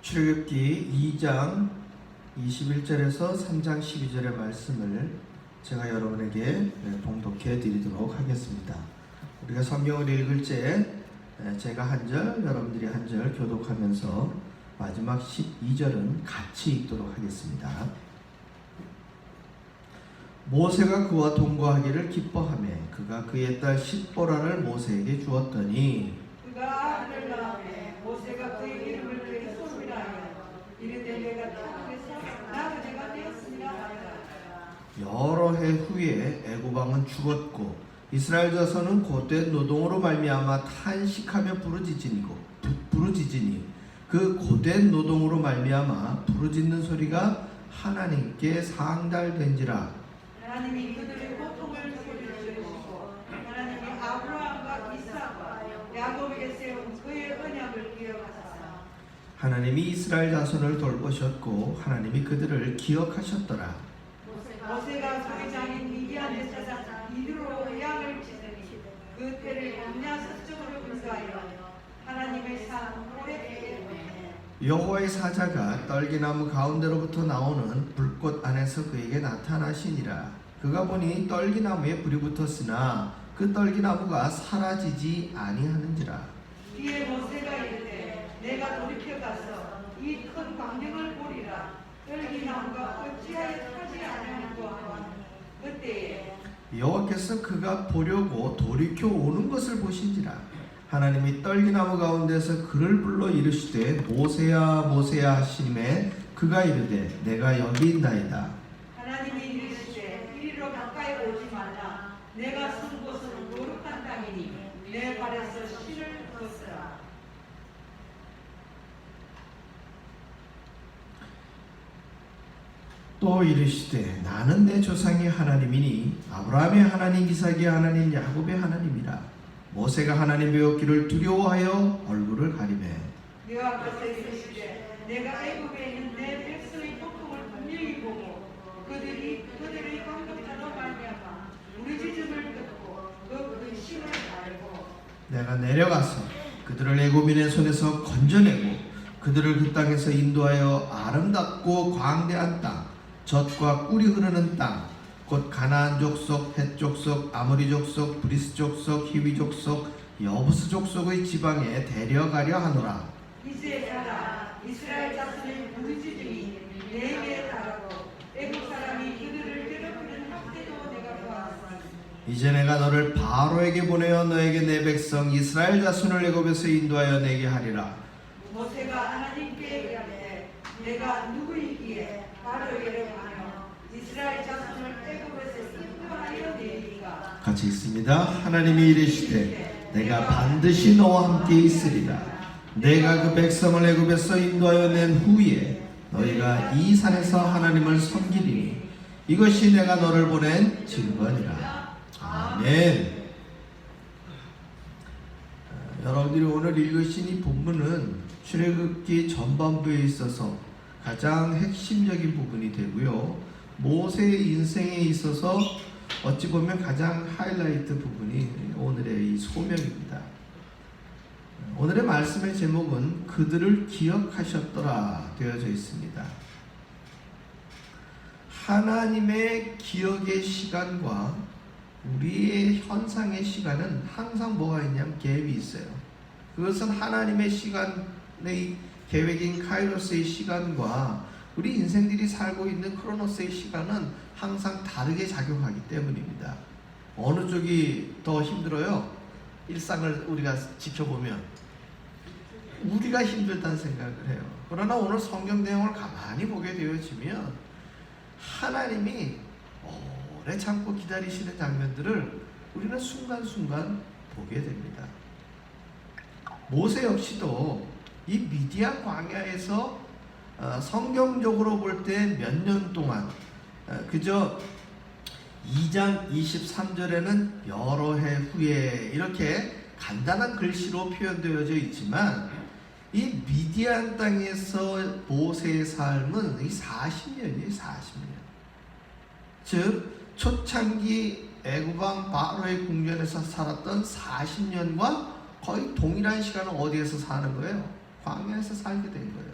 출애굽기 2장 21절에서 3장 12절의 말씀을 제가 여러분에게 봉독해 드리도록 하겠습니다. 우리가 성경을 읽을 때 제가 한 절, 여러분들이 한 절 교독하면서 마지막 12절은 같이 읽도록 하겠습니다. 모세가 그와 동거하기를 기뻐하며 그가 그의 딸 십보라를 모세에게 주었더니 그가 아들을 낳으며 모세가 그의 이름을 그에게 소리하여 이르되 내가 태국에서 나그네가 되었습니다 하더라. 여러 해 후에 애굽왕은 죽었고 이스라엘 자손은 곧된 노동으로 말미암아 탄식하며 부르짖으니 그 곧된 노동으로 말미암아 부르짖는 소리가 하나님께 상달된지라. 하나님이 그들의 고통을 소리를 들으시고 하나님이 아브라함과 이삭과 야곱에게 세운 그의 언약을 기억하사 하나님이 이스라엘 자손을 돌보셨고 하나님이 그들을 기억하셨더라. 모세가 그의 장인 미디안에 찾아 이드로 양을 치더니 그 때를 광야 서쪽으로 분수하여 하나님의 산 호렙에 여호와의 사자가 떨기나무 가운데로부터 나오는 불꽃 안에서 그에게 나타나시니라. 그가 보니 떨기나무에 불이 붙었으나 그 떨기나무가 사라지지 아니하는지라. 뒤에 모세가 이르되 내가 돌이켜 가서 이 큰 광경을 보리라. 떨기나무가 어찌하여 타지 아니하는고 하니 그때에 여호와께서 그가 보려고 돌이켜 오는 것을 보신지라. 하나님이 떨기나무 가운데서 그를 불러 이르시되 모세야 모세야 하시매 그가 이르되 내가 여기 있나이다. 하나님이 이르시되 이리로 가까이 오지 말라. 내가 선 곳은 거룩한 땅이니 내 발에서 실을 벗으라. 또 이르시되 나는 내 조상의 하나님이니 아브라함의 하나님 이삭의 하나님 야곱의 하나님이라. 모세가 하나님 배웠기를 두려워하여 얼굴을 가리매 내 앞에서 이르시되 내가 애굽에 있는 내 백성의 고통을 분명히 보고 그들의 강격자로 말미암아 부르짖음을 듣고 그 신을 알고 내가 내려가서 그들을 애굽인의 손에서 건져내고 그들을 그 땅에서 인도하여 아름답고 광대한 땅 젖과 꿀이 흐르는 땅 곧 가나안 족속, 헷 족속, 아모리 족속, 브리스 족속, 히위 족속, 여부스 족속의 지방에 데려가려 하노라. 이제 가라. 이스라엘 자손의 부르짖음이 내게 달하고 애굽 사람이 그들을 괴롭히는 학대도 내가 보았으니 이제 내가 너를 바로에게 보내어 너에게 내 백성 이스라엘 자손을 애굽에서 인도하여 내게 하리라. 모세가 하나님께 이르되 내가 누구이기에 바로에게로 가며 이스라엘 자손을 애굽에서 인도하여 내리까. 같이 있습니다. 하나님이 이르시되 내가 반드시 너와 함께 있으리라. 내가 그 백성을 애굽에서 인도하여 낸 후에 너희가 이 산에서 하나님을 섬기리니 이것이 내가 너를 보낸 증거니라. 아멘. 여러분들이 오늘 읽으신 이 본문은 출애굽기 전반부에 있어서 가장 핵심적인 부분이 되고요. 모세의 인생에 있어서 어찌 보면 가장 하이라이트 부분이 오늘의 이 소명입니다. 오늘의 말씀의 제목은 그들을 기억하셨더라 되어져 있습니다. 하나님의 기억의 시간과 우리의 현상의 시간은 항상 뭐가 있냐면 갭이 있어요. 그것은 하나님의 시간의 계획인 카이로스의 시간과 우리 인생들이 살고 있는 크로노스의 시간은 항상 다르게 작용하기 때문입니다. 어느 쪽이 더 힘들어요? 일상을 우리가 지켜보면 우리가 힘들다는 생각을 해요. 그러나 오늘 성경 내용을 가만히 보게 되어지면 하나님이 오래 참고 기다리시는 장면들을 우리는 순간순간 보게 됩니다. 모세 역시도 이 미디안 광야에서 성경적으로 볼 때 몇 년 동안 그저 2장 23절에는 여러 해 후에 이렇게 간단한 글씨로 표현되어져 있지만 이 미디안 땅에서 모세의 삶은 이 40년이에요. 40년. 즉 초창기 애굽왕 바로의 궁전에서 살았던 40년과 거의 동일한 시간을 어디에서 사는 거예요? 광야에서 살게 된 거예요.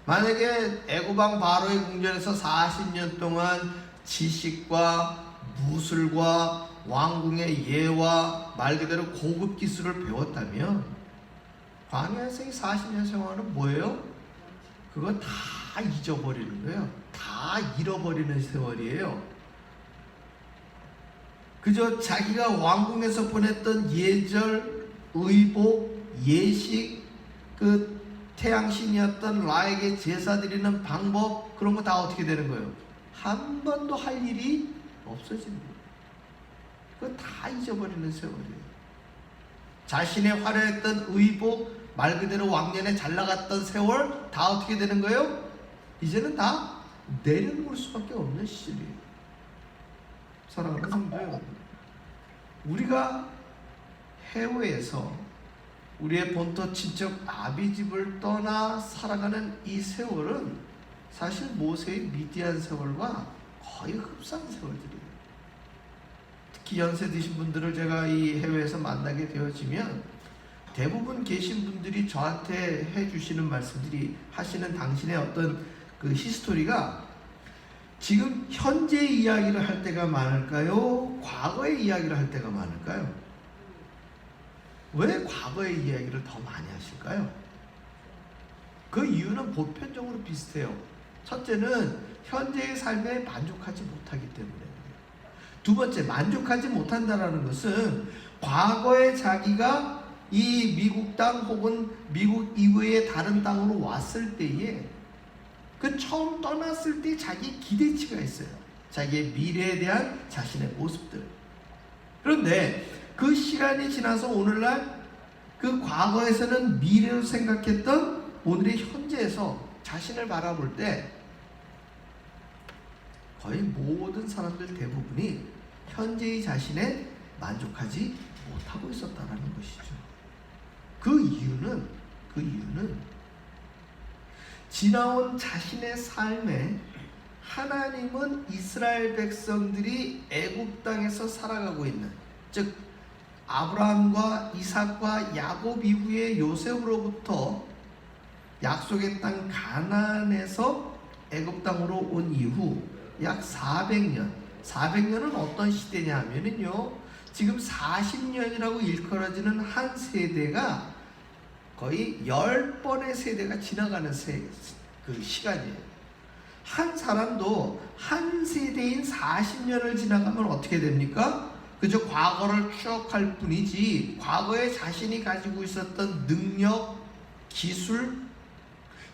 만약에 애고방 바로의 궁전에서 40년 동안 지식과 무술과 왕궁의 예와 말 그대로 고급 기술을 배웠다면 광야에서 이 40년 생활은 뭐예요? 그거 다 잊어버리는 거예요. 다 잃어버리는 세월이에요. 그저 자기가 왕궁에서 보냈던 예절, 의복, 예식, 그 태양신이었던 라에게 제사 드리는 방법, 그런 거 다 어떻게 되는 거예요? 한 번도 할 일이 없어지는 거예요. 그거 다 잊어버리는 세월이에요. 자신의 화려했던 의복, 말 그대로 왕년에 잘 나갔던 세월 다 어떻게 되는 거예요? 이제는 다 내려놓을 수밖에 없는 시절이에요. 사랑하는 성도 여러분, 우리가 해외에서 우리의 본토 친척 아비집을 떠나 살아가는 이 세월은 사실 모세의 미디안 세월과 거의 흡사한 세월들이에요. 특히 연세 드신 분들을 제가 이 해외에서 만나게 되어지면 대부분 계신 분들이 저한테 해주시는 말씀들이, 하시는 당신의 어떤 그 히스토리가 지금 현재 이야기를 할 때가 많을까요? 과거의 이야기를 할 때가 많을까요? 왜 과거의 이야기를 더 많이 하실까요? 그 이유는 보편적으로 비슷해요. 첫째는 현재의 삶에 만족하지 못하기 때문에. 두 번째, 만족하지 못한다는 것은 과거에 자기가 이 미국 땅 혹은 미국 이외의 다른 땅으로 왔을 때에 그 처음 떠났을 때 자기 기대치가 있어요. 자기의 미래에 대한 자신의 모습들. 그런데 그 시간이 지나서 오늘날 그 과거에서는 미래로 생각했던 오늘의 현재에서 자신을 바라볼 때 거의 모든 사람들 대부분이 현재의 자신에 만족하지 못하고 있었다는 것이죠. 그 이유는 지나온 자신의 삶에 하나님은 이스라엘 백성들이 애굽 땅에서 살아가고 있는, 즉 아브라함과 이삭과 야곱 이후에 요셉으로부터 약속의 땅 가나안에서 애굽 땅으로 온 이후 약 400년은 어떤 시대냐 하면은요, 지금 40년이라고 일컬어지는 한 세대가 거의 10번의 세대가 지나가는 그 시간이에요. 한 사람도 한 세대인 40년을 지나가면 어떻게 됩니까? 그저 과거를 추억할 뿐이지 과거에 자신이 가지고 있었던 능력, 기술,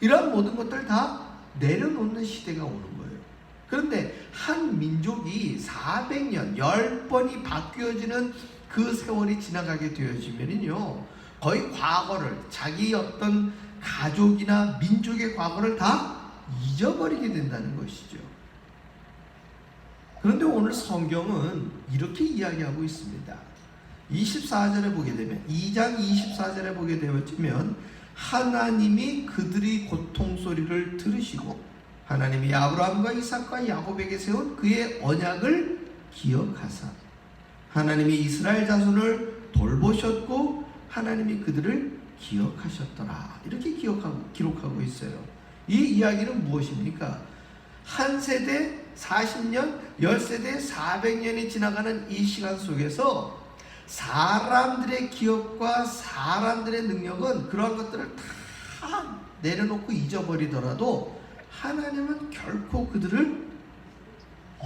이런 모든 것들 다 내려놓는 시대가 오는 거예요. 그런데 한 민족이 400년, 10번이 바뀌어지는 그 세월이 지나가게 되어지면요, 거의 과거를, 자기 어떤 가족이나 민족의 과거를 다 잊어버리게 된다는 것이죠. 그런데 오늘 성경은 이렇게 이야기하고 있습니다. 24절에 보게 되면, 2장 24절에 보게 되면 하나님이 그들의 고통 소리를 들으시고 하나님이 아브라함과 이삭과 야곱에게 세운 그의 언약을 기억하사 하나님이 이스라엘 자손을 돌보셨고 하나님이 그들을 기억하셨더라. 이렇게 기록하고 있어요. 이 이야기는 무엇입니까? 한 세대 40년, 10세대 400년이 지나가는 이 시간 속에서 사람들의 기억과 사람들의 능력은 그런 것들을 다 내려놓고 잊어버리더라도 하나님은 결코 그들을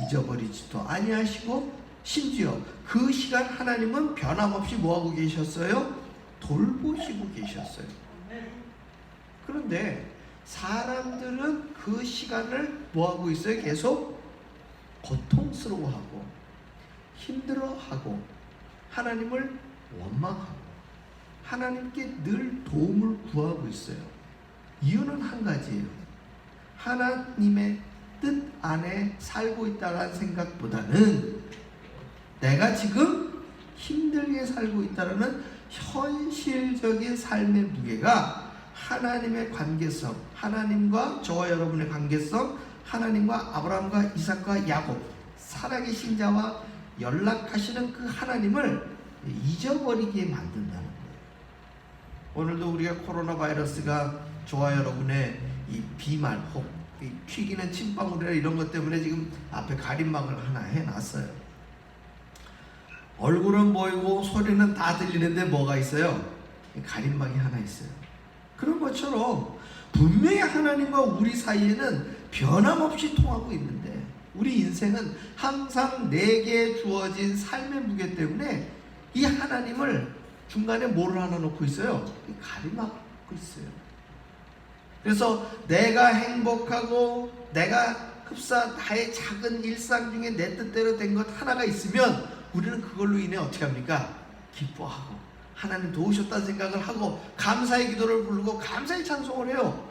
잊어버리지도 아니하시고, 심지어 그 시간 하나님은 변함없이 뭐하고 계셨어요? 돌보시고 계셨어요. 그런데 사람들은 그 시간을 뭐하고 있어요? 계속 고통스러워하고 힘들어하고 하나님을 원망하고 하나님께 늘 도움을 구하고 있어요. 이유는 한 가지예요. 하나님의 뜻 안에 살고 있다는 생각보다는 내가 지금 힘들게 살고 있다는 현실적인 삶의 무게가 하나님의 관계성, 하나님과 저와 여러분의 관계성, 하나님과 아브라함과 이삭과 야곱, 살아계신 자와 연락하시는 그 하나님을 잊어버리게 만든다는 거예요. 오늘도 우리가 코로나 바이러스가 저와 여러분의 이 비말 혹 이 튀기는 침방울이나 이런 것 때문에 지금 앞에 가림막을 하나 해놨어요. 얼굴은 보이고 소리는 다 들리는데 뭐가 있어요? 가림막이 하나 있어요. 그런 것처럼 분명히 하나님과 우리 사이에는 변함없이 통하고 있는데 우리 인생은 항상 내게 주어진 삶의 무게 때문에 이 하나님을 중간에 뭐를 하나 놓고 있어요? 가림막고 있어요. 그래서 내가 행복하고 내가 흡사 나의 작은 일상 중에 내 뜻대로 된 것 하나가 있으면 우리는 그걸로 인해 어떻게 합니까? 기뻐하고 하나님 도우셨다는 생각을 하고 감사의 기도를 부르고 감사의 찬송을 해요.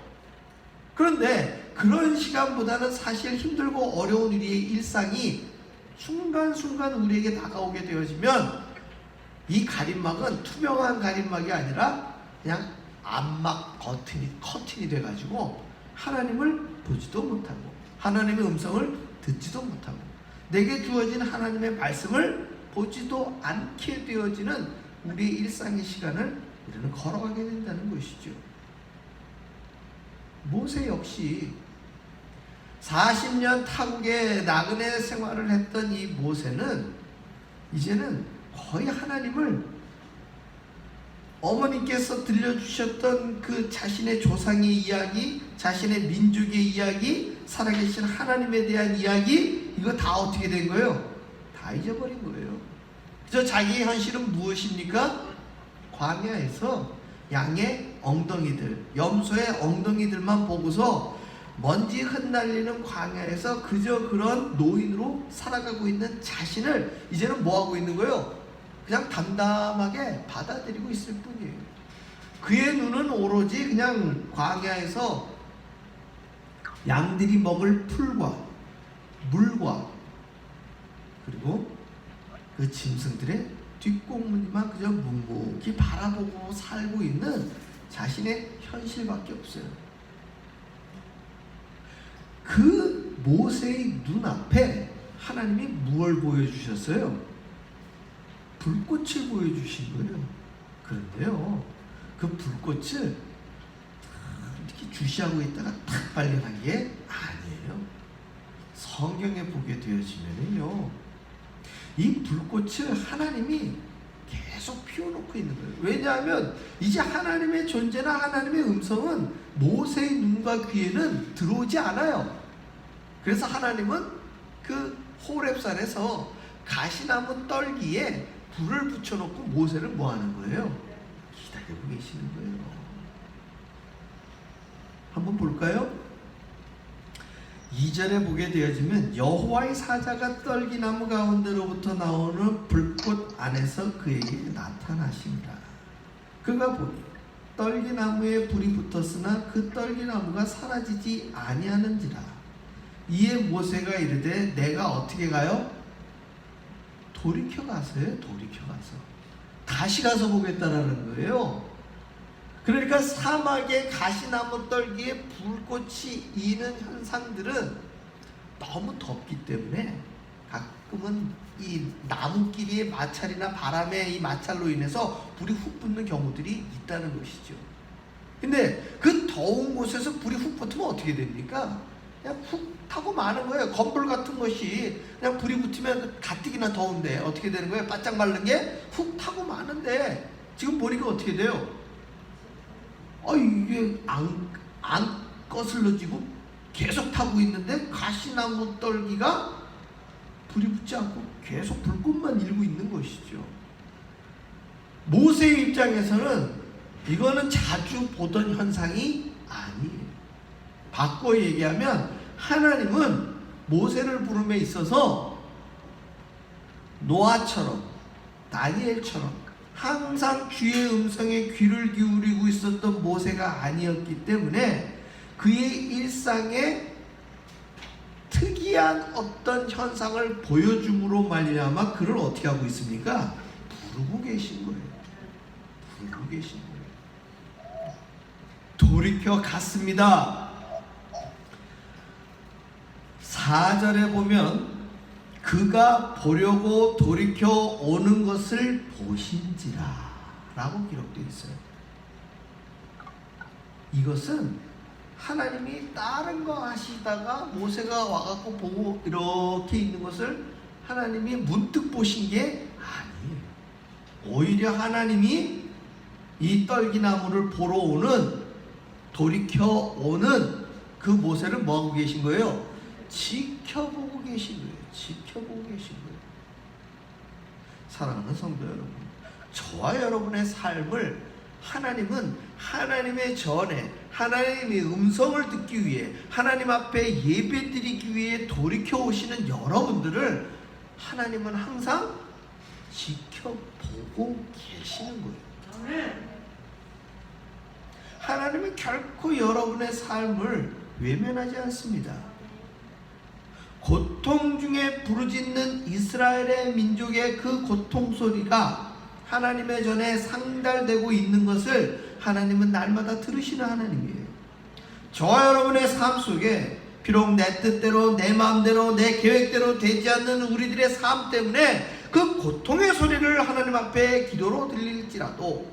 그런데 그런 시간보다는 사실 힘들고 어려운 우리의 일상이 순간순간 우리에게 다가오게 되어지면 이 가림막은 투명한 가림막이 아니라 그냥 암막 커튼이 돼가지고 하나님을 보지도 못하고 하나님의 음성을 듣지도 못하고 내게 주어진 하나님의 말씀을 보지도 않게 되어지는 우리의 일상의 시간을 우리는 걸어가게 된다는 것이죠. 모세 역시 40년 타국의 나그네 생활을 했던 이 모세는 이제는 거의 하나님을 어머니께서 들려주셨던 그 자신의 조상의 이야기, 자신의 민족의 이야기, 살아계신 하나님에 대한 이야기, 이거 다 어떻게 된 거예요? 다 잊어버린 거예요. 그래서 자기의 현실은 무엇입니까? 광야에서 양의 엉덩이들, 염소의 엉덩이들만 보고서 먼지 흩날리는 광야에서 그저 그런 노인으로 살아가고 있는 자신을 이제는 뭐하고 있는 거예요? 그냥 담담하게 받아들이고 있을 뿐이에요. 그의 눈은 오로지 그냥 광야에서 양들이 먹을 풀과 물과 그리고 그 짐승들의 뒷공무니만 그저 묵묵히 바라보고 살고 있는 자신의 현실밖에 없어요. 그 모세의 눈앞에 하나님이 무엇을 보여주셨어요? 불꽃을 보여주신 거예요. 그런데요, 그 불꽃을 이렇게 주시하고 있다가 탁 발견한 게 아니에요. 성경에 보게 되어지면요, 이 불꽃을 하나님이 계속 피워놓고 있는 거예요. 왜냐하면 이제 하나님의 존재나 하나님의 음성은 모세의 눈과 귀에는 들어오지 않아요. 그래서 하나님은 그 호렙산에서 가시나무 떨기에 불을 붙여놓고 모세를 뭐 하는 거예요? 기다리고 계시는 거예요. 한번 볼까요? 2절에 보게 되어지면 여호와의 사자가 떨기나무 가운데로부터 나오는 불꽃 안에서 그에게 나타나시니라. 그가 보니 떨기나무에 불이 붙었으나 그 떨기나무가 사라지지 아니하는지라. 이에 모세가 이르되 내가 어떻게 가요? 돌이켜 가서요. 돌이켜 가서 다시 가서 보겠다라는 거예요. 그러니까 사막의 가시나무 떨기에 불꽃이 이는 현상들은 너무 덥기 때문에 가끔은 이 나무끼리의 마찰이나 바람의 이 마찰로 인해서 불이 훅 붙는 경우들이 있다는 것이죠. 근데 그 더운 곳에서 불이 훅 붙으면 어떻게 됩니까? 그냥 훅 타고 마는 거예요. 건불 같은 것이 그냥 불이 붙으면 가뜩이나 더운데 어떻게 되는 거예요? 바짝 마른 게 훅 타고 마는데 지금 보니까 어떻게 돼요? 이게 안 거슬러지고 계속 타고 있는데 가시나무 떨기가 불이 붙지 않고 계속 불꽃만 일고 있는 것이죠. 모세의 입장에서는 이거는 자주 보던 현상이 아니에요. 바꿔 얘기하면 하나님은 모세를 부름에 있어서 노아처럼 다니엘처럼 항상 주의 음성에 귀를 기울이고 있었던 모세가 아니었기 때문에 그의 일상에 특이한 어떤 현상을 보여줌으로 말미암아 그를 어떻게 하고 있습니까? 부르고 계신 거예요. 부르고 계신 거예요. 돌이켜 갔습니다. 4절에 보면 그가 보려고 돌이켜 오는 것을 보신지라 라고 기록되어 있어요. 이것은 하나님이 다른 거 하시다가 모세가 와갖고 보고 이렇게 있는 것을 하나님이 문득 보신 게 아니에요. 오히려 하나님이 이 떨기나무를 보러 오는, 돌이켜 오는 그 모세를 뭐하고 계신 거예요? 지켜보고 계신 거예요. 지켜보고 계신 거예요. 사랑하는 성도 여러분, 저와 여러분의 삶을 하나님은 하나님의 전에 하나님의 음성을 듣기 위해, 하나님 앞에 예배 드리기 위해 돌이켜 오시는 여러분들을 하나님은 항상 지켜보고 계시는 거예요. 하나님은 결코 여러분의 삶을 외면하지 않습니다. 고통 중에 부르짖는 이스라엘의 민족의 그 고통 소리가 하나님의 전에 상달되고 있는 것을 하나님은 날마다 들으시는 하나님이에요. 저와 여러분의 삶 속에 비록 내 뜻대로, 내 마음대로, 내 계획대로 되지 않는 우리들의 삶 때문에 그 고통의 소리를 하나님 앞에 기도로 들릴지라도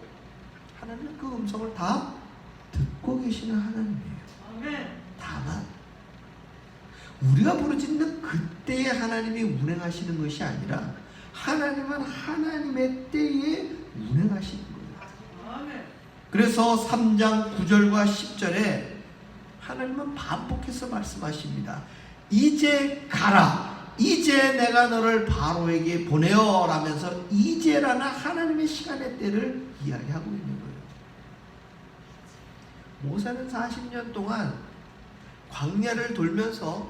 하나님은 그 음성을 다 듣고 계시는 하나님이에요. 다만 우리가 부르짖는 그때에 하나님이 운행하시는 것이 아니라 하나님은 하나님의 때에 운행하시는 거예요. 그래서 3장 9절과 10절에 하나님은 반복해서 말씀하십니다. 이제 가라, 이제 내가 너를 바로에게 보내어 라면서 이제라는 하나님의 시간의 때를 이야기하고 있는 거예요. 모세는 40년 동안 광야를 돌면서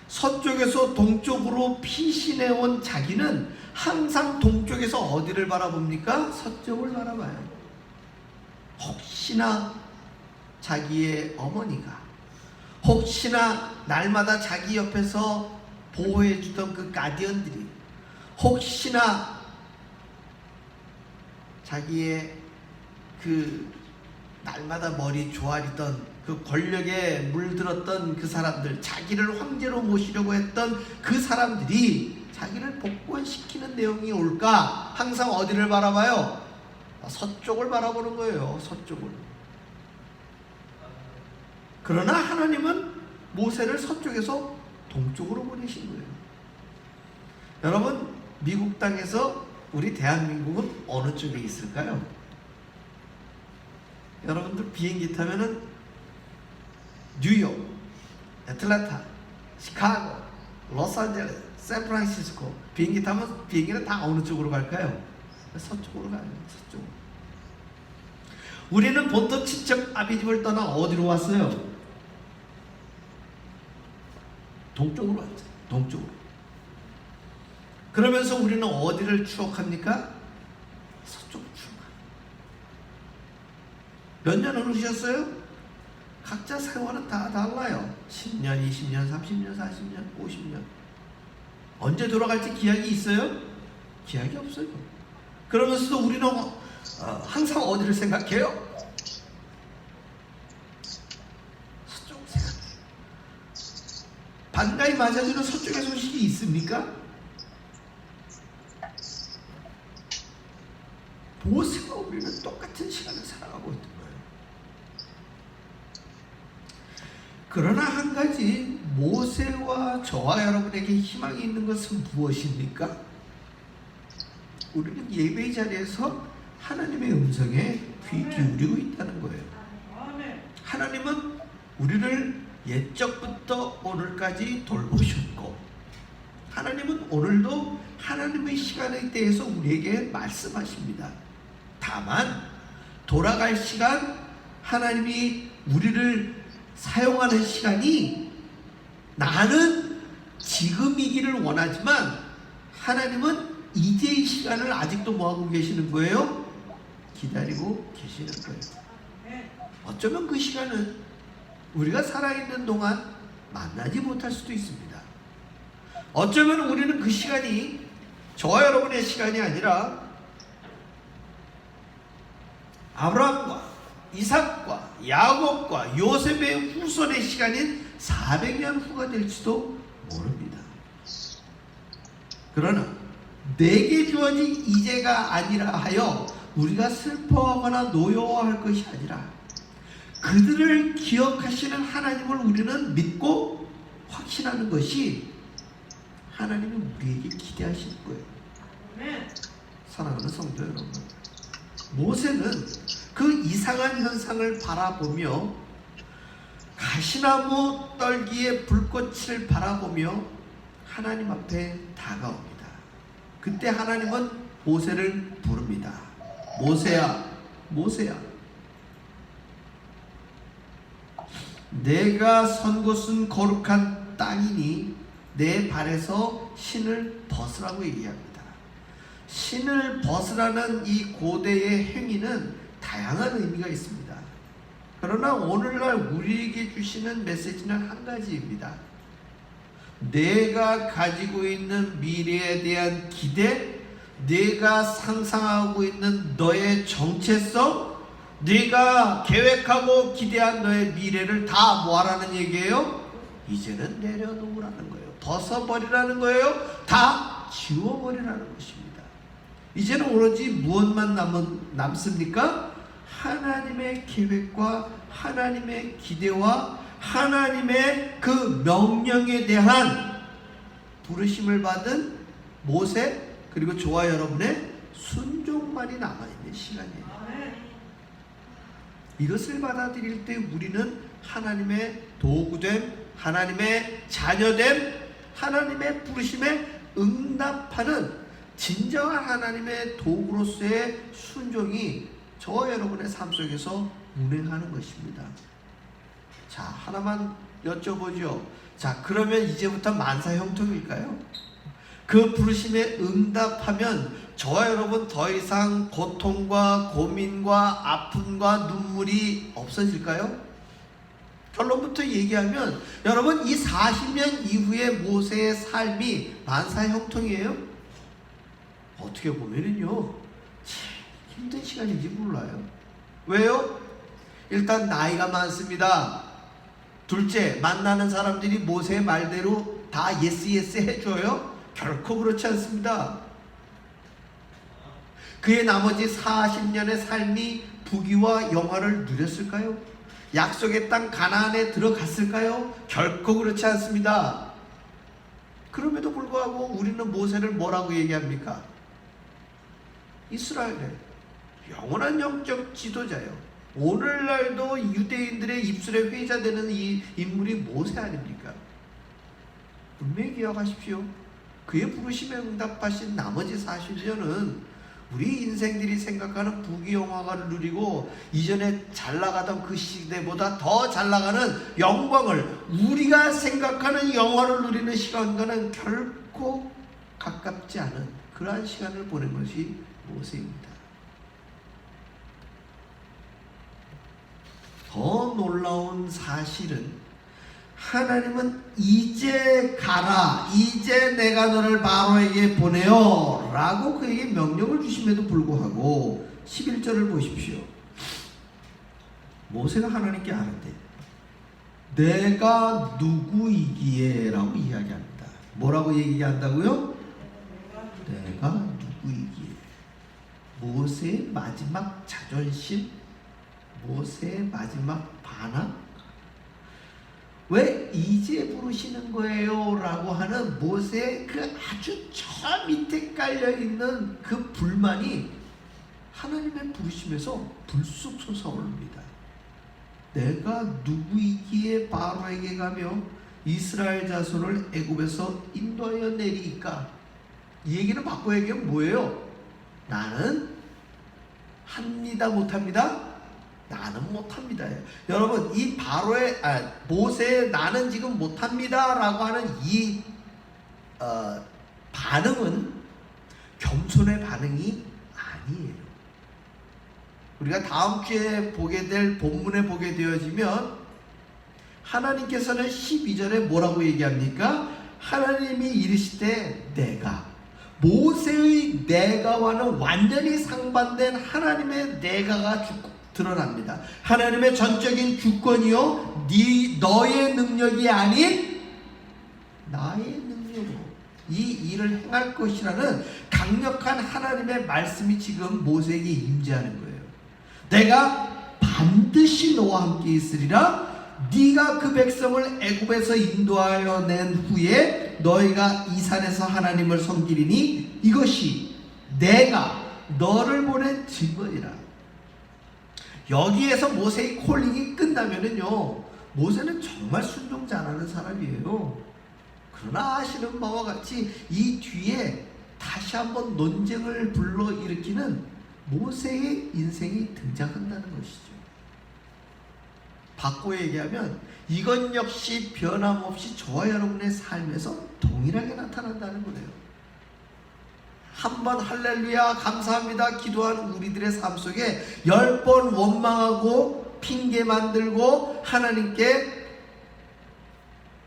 서쪽에서 동쪽으로 피신해온 자기는 항상 동쪽에서 어디를 바라봅니까? 서쪽을 바라봐요. 혹시나 자기의 어머니가, 혹시나 날마다 자기 옆에서 보호해주던 그 가디언들이, 혹시나 자기의 그 날마다 머리 조아리던 그 권력에 물들었던 그 사람들, 자기를 황제로 모시려고 했던 그 사람들이 자기를 복권시키는 내용이 올까 항상 어디를 바라봐요? 서쪽을 바라보는 거예요. 서쪽을. 그러나 하나님은 모세를 서쪽에서 동쪽으로 보내신 거예요. 여러분, 미국 땅에서 우리 대한민국은 어느 쪽에 있을까요? 여러분들 비행기 타면은 뉴욕, 애틀랜타, 시카고, 로스앤젤레스, 샌프란시스코 비행기 타면 비행기는 다 어느 쪽으로 갈까요? 서쪽으로 가요. 서쪽으로. 우리는 본토 친척 아비집을 떠나 어디로 왔어요? 동쪽으로 왔죠. 동쪽으로. 그러면서 우리는 어디를 추억합니까? 서쪽을 추억합니다. 몇 년 흐르셨어요? 각자 세월은 다 달라요. 10년, 20년, 30년, 40년, 50년. 언제 돌아갈지 기약이 있어요? 기약이 없어요. 그러면서도 우리는 항상 어디를 생각해요? 서쪽 생각해요. 반가이 맞아주는 서쪽의 소식이 있습니까? 모세와 우리는 똑같은 시간을 살아가고 있던 거예요. 그러나 한 가지 모세와 저와 여러분에게 희망이 있는 것은 무엇입니까? 우리는 예배의 자리에서 하나님의 음성에 귀 기울이고 있다는 거예요. 하나님은 우리를 옛적부터 오늘까지 돌보셨고, 하나님은 오늘도 하나님의 시간에 대해서 우리에게 말씀하십니다. 다만 돌아갈 시간, 하나님이 우리를 사용하는 시간이 나는 지금이기를 원하지만 하나님은 이제의 시간을 아직도 뭐하고 계시는 거예요? 기다리고 계시는 거예요. 어쩌면 그 시간은 우리가 살아있는 동안 만나지 못할 수도 있습니다. 어쩌면 우리는 그 시간이 저와 여러분의 시간이 아니라 아브라함과 이삭과 야곱과 요셉의 후손의 시간인 400년 후가 될지도 모릅니다. 그러나 내게 주어진 이제가 아니라 하여 우리가 슬퍼하거나 노여워할 것이 아니라 그들을 기억하시는 하나님을 우리는 믿고 확신하는 것이 하나님이 우리에게 기대하시는 거예요. 아멘. 사랑하는 성도 여러분, 모세는 그 이상한 현상을 바라보며 가시나무 떨기의 불꽃을 바라보며 하나님 앞에 다가옵니다. 그때 하나님은 모세를 부릅니다. 모세야, 모세야, 내가 선 곳은 거룩한 땅이니 내 발에서 신을 벗으라고 얘기합니다. 신을 벗으라는 이 고대의 행위는 다양한 의미가 있습니다. 그러나 오늘날 우리에게 주시는 메시지는 한 가지입니다. 내가 가지고 있는 미래에 대한 기대, 내가 상상하고 있는 너의 정체성, 네가 계획하고 기대한 너의 미래를 다 뭐하라는 얘기예요? 이제는 내려놓으라는 거예요. 벗어버리라는 거예요. 다 지워버리라는 것입니다. 이제는 오로지 무엇만 남습니까? 하나님의 계획과 하나님의 기대와 하나님의 그 명령에 대한 부르심을 받은 모세 그리고 저와 여러분의 순종만이 남아있는 시간이에요. 이것을 받아들일 때 우리는 하나님의 도구됨, 하나님의 자녀됨, 하나님의 부르심에 응답하는 진정한 하나님의 도구로서의 순종이 저와 여러분의 삶 속에서 운행하는 것입니다. 자, 하나만 여쭤보죠. 자, 그러면 이제부터 만사형통일까요? 그 부르심에 응답하면 저와 여러분 더 이상 고통과 고민과 아픔과 눈물이 없어질까요? 결론부터 얘기하면 여러분 이 40년 이후의 모세의 삶이 만사형통이에요? 어떻게 보면은요 힘든 시간인지 몰라요. 왜요? 일단 나이가 많습니다. 둘째, 만나는 사람들이 모세의 말대로 다 예스 예스 해줘요? 결코 그렇지 않습니다. 그의 나머지 40년의 삶이 부귀와 영화를 누렸을까요? 약속의 땅 가나안에 들어갔을까요? 결코 그렇지 않습니다. 그럼에도 불구하고 우리는 모세를 뭐라고 얘기합니까? 이스라엘의 영원한 영적 지도자요. 오늘날도 유대인들의 입술에 회자되는 이 인물이 모세 아닙니까? 분명히 기억하십시오. 그의 부르심에 응답하신 나머지 40년은 우리 인생들이 생각하는 부귀영화를 누리고 이전에 잘나가던 그 시대보다 더 잘나가는 영광을 우리가 생각하는 영화를 누리는 시간과는 결코 가깝지 않은 그러한 시간을 보낸 것이 모세입니다. 더 놀라운 사실은 하나님은 이제 가라, 이제 내가 너를 바로에게 보내요 라고 그에게 명령을 주심에도 불구하고 11절을 보십시오. 모세가 하나님께 아는데 내가 누구이기에 라고 이야기합니다. 뭐라고 얘기한다고요? 내가 누구이기에. 모세의 마지막 자존심, 모세의 마지막 반항, 왜 이제 부르시는 거예요? 라고 하는 모세의 그 아주 저 밑에 깔려있는 그 불만이 하나님의 부르심에서 불쑥 솟아오릅니다. 내가 누구이기에 바로에게 가며 이스라엘 자손을 애굽에서 인도하여 내리이까? 이 얘기는 바꿔 얘기하면 뭐예요? 나는 합니다, 못합니다? 나는 못합니다. 여러분 이 바로의 모세의 나는 지금 못합니다 라고 하는 이 반응은 겸손의 반응이 아니에요. 우리가 다음 주에 보게 될 본문에 보게 되어지면 하나님께서는 12절에 뭐라고 얘기합니까? 하나님이 이르시되 내가, 모세의 내가와는 완전히 상반된 하나님의 내가가 드러납니다. 하나님의 전적인 주권이요 너의 능력이 아닌 나의 능력으로 이 일을 행할 것이라는 강력한 하나님의 말씀이 지금 모세에게 임재하는 거예요. 내가 반드시 너와 함께 있으리라. 네가 그 백성을 애굽에서 인도하여 낸 후에 너희가 이 산에서 하나님을 섬기리니 이것이 내가 너를 보낸 증거니라. 여기에서 모세의 콜링이 끝나면은요, 모세는 정말 순종 잘하는 사람이에요. 그러나 아시는 바와 같이 이 뒤에 다시 한번 논쟁을 불러일으키는 모세의 인생이 등장한다는 것이죠. 바꿔 얘기하면 이건 역시 변함없이 저와 여러분의 삶에서 동일하게 나타난다는 거예요. 한번 할렐루야 감사합니다 기도한 우리들의 삶 속에 10번 원망하고 핑계 만들고 하나님께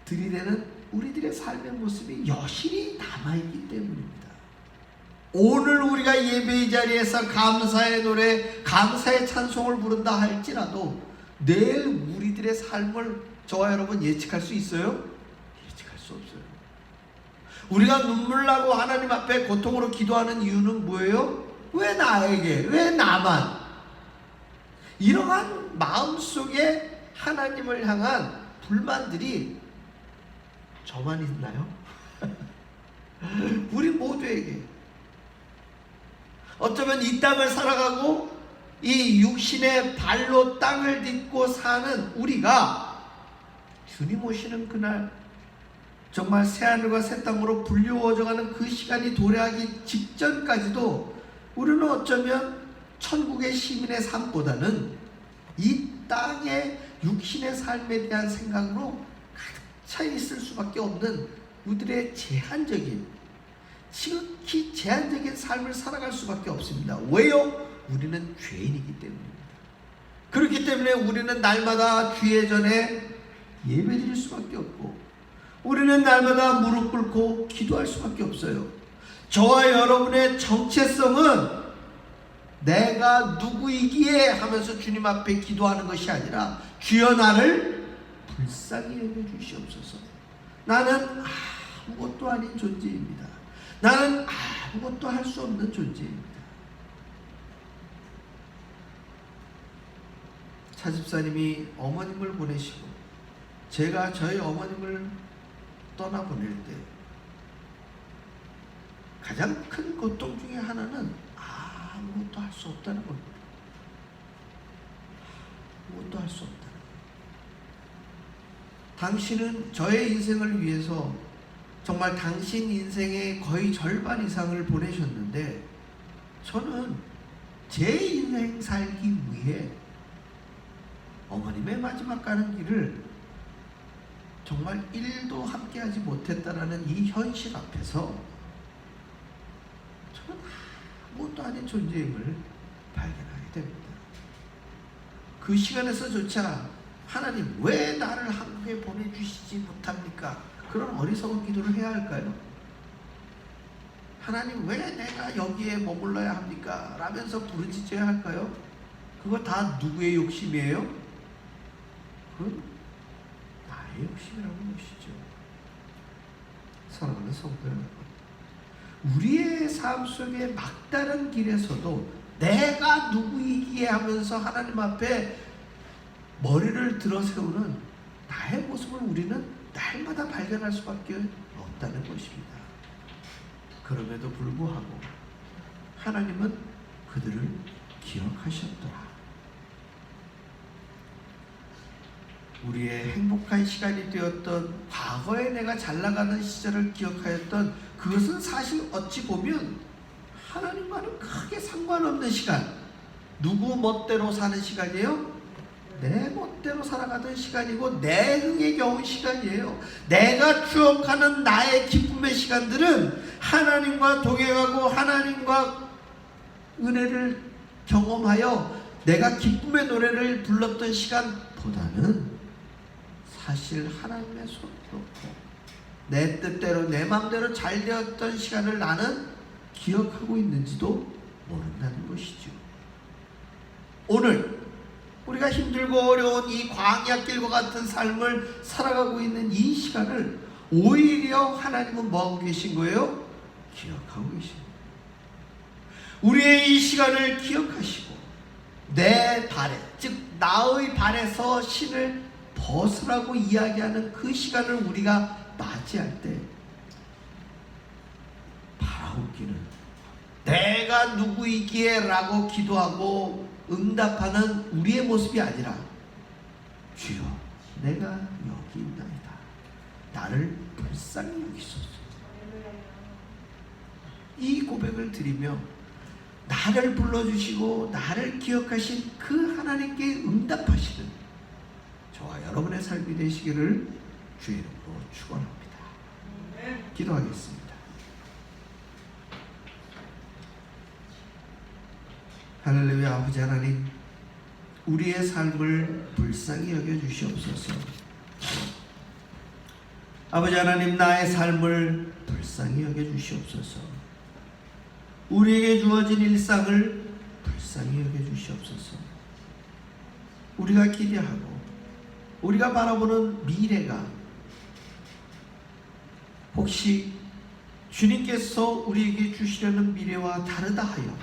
들이대는 우리들의 삶의 모습이 여실히 남아있기 때문입니다. 오늘 우리가 예배의 자리에서 감사의 노래, 감사의 찬송을 부른다 할지라도 내일 우리들의 삶을 저와 여러분 예측할 수 있어요? 예측할 수 없어요. 우리가 눈물 나고 하나님 앞에 고통으로 기도하는 이유는 뭐예요? 왜 나에게? 왜 나만? 이러한 마음속에 하나님을 향한 불만들이 저만 있나요? 우리 모두에게. 어쩌면 이 땅을 살아가고 이 육신의 발로 땅을 딛고 사는 우리가 주님 오시는 그날 정말 새하늘과 새 땅으로 불리워져가는 그 시간이 도래하기 직전까지도 우리는 어쩌면 천국의 시민의 삶보다는 이 땅의 육신의 삶에 대한 생각으로 가득 차 있을 수밖에 없는 우리들의 제한적인, 지극히 제한적인 삶을 살아갈 수밖에 없습니다. 왜요? 우리는 죄인이기 때문입니다. 그렇기 때문에 우리는 날마다 주의 전에 예배드릴 수밖에 없고 우리는 날마다 무릎 꿇고 기도할 수밖에 없어요. 저와 여러분의 정체성은 내가 누구이기에 하면서 주님 앞에 기도하는 것이 아니라 주여 나를 불쌍히 여겨 주시옵소서. 나는 아무것도 아닌 존재입니다. 나는 아무것도 할 수 없는 존재입니다. 차집사님이 어머님을 보내시고 제가 저희 어머님을 떠나보낼 때 가장 큰 고통 중에 하나는 아무것도 할 수 없다는 겁니다. 아무것도 할 수 없다는 거예요. 당신은 저의 인생을 위해서 정말 당신 인생의 거의 절반 이상을 보내셨는데 저는 제 인생 살기 위해 어머님의 마지막 가는 길을 정말 1도 함께하지 못했다라는 이 현실 앞에서 저는 아무것도 아닌 존재임을 발견하게 됩니다. 그 시간에서조차 하나님 왜 나를 한국에 보내주시지 못합니까? 그런 어리석은 기도를 해야 할까요? 하나님 왜 내가 여기에 머물러야 합니까? 라면서 부르짖어야 할까요? 그거 다 누구의 욕심이에요? 그건 나의 욕심이라는 것이죠. 사랑하는 성도 여러분, 우리의 삶 속의 막다른 길에서도 내가 누구이기에 하면서 하나님 앞에 머리를 들어 세우는 나의 모습을 우리는 날마다 발견할 수밖에 없다는 것입니다. 그럼에도 불구하고 하나님은 그들을 기억하셨더라. 우리의 행복한 시간이 되었던 과거에 내가 잘 나가는 시절을 기억하였던 그것은 사실 어찌 보면 하나님과는 크게 상관없는 시간, 누구 멋대로 사는 시간이에요? 내 멋대로 살아가던 시간이고 내 흥에 겨운 시간이에요. 내가 추억하는 나의 기쁨의 시간들은 하나님과 동행하고 하나님과 은혜를 경험하여 내가 기쁨의 노래를 불렀던 시간보다는 사실 하나님의 손 놓고 내 뜻대로 내 마음대로 잘 되었던 시간을 나는 기억하고 있는지도 모른다는 것이죠. 오늘 우리가 힘들고 어려운 이 광야길과 같은 삶을 살아가고 있는 이 시간을 오히려 하나님은 뭐하고 계신 거예요? 기억하고 계신 거예요. 우리의 이 시간을 기억하시고 내 발에, 즉 나의 발에서 신을 벗으라고 이야기하는 그 시간을 우리가 맞이할 때 바라옵기는 내가 누구이기에 라고 기도하고 응답하는 우리의 모습이 아니라 주여 내가 여기 있나이다. 나를 불쌍히 여기소서. 이 고백을 드리며 나를 불러주시고 나를 기억하신 그 하나님께 응답하시는 저와 여러분의 삶이 되시기를 주의 이름으로 축원합니다. 기도하겠습니다. 할렐루야. 아버지 하나님, 우리의 삶을 불쌍히 여겨주시옵소서. 아버지 하나님, 나의 삶을 불쌍히 여겨주시옵소서. 우리에게 주어진 일상을 불쌍히 여겨주시옵소서. 우리가 기대하고 우리가 바라보는 미래가 혹시 주님께서 우리에게 주시려는 미래와 다르다 하여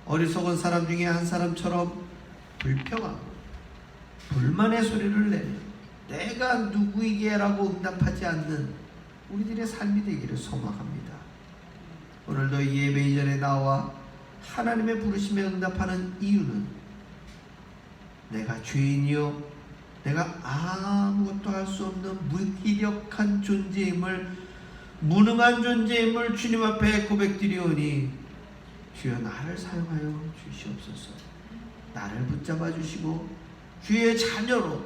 어리석은 사람 중에 한 사람처럼 불평하고 불만의 소리를 내며 내가 누구이게라고 응답하지 않는 우리들의 삶이 되기를 소망합니다. 오늘도 예배 이전에 나와 하나님의 부르심에 응답하는 이유는 내가 죄인이요 내가 아무것도 할 수 없는 무기력한 존재임을, 무능한 존재임을 주님 앞에 고백드리오니 주여 나를 사용하여 주시옵소서. 나를 붙잡아 주시고 주의 자녀로,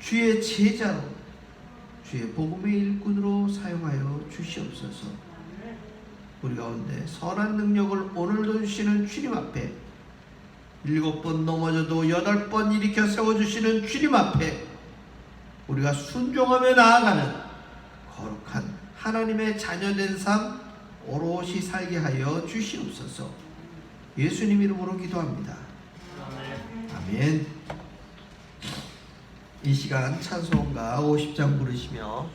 주의 제자로, 주의 복음의 일꾼으로 사용하여 주시옵소서. 우리 가운데 선한 능력을 오늘도 주시는 주님 앞에 7번 넘어져도 8번 일으켜 세워주시는 주님 앞에 우리가 순종하며 나아가는 거룩한 하나님의 자녀된 삶 오롯이 살게 하여 주시옵소서. 예수님 이름으로 기도합니다. 아멘. 이 시간 찬송가 50장 부르시며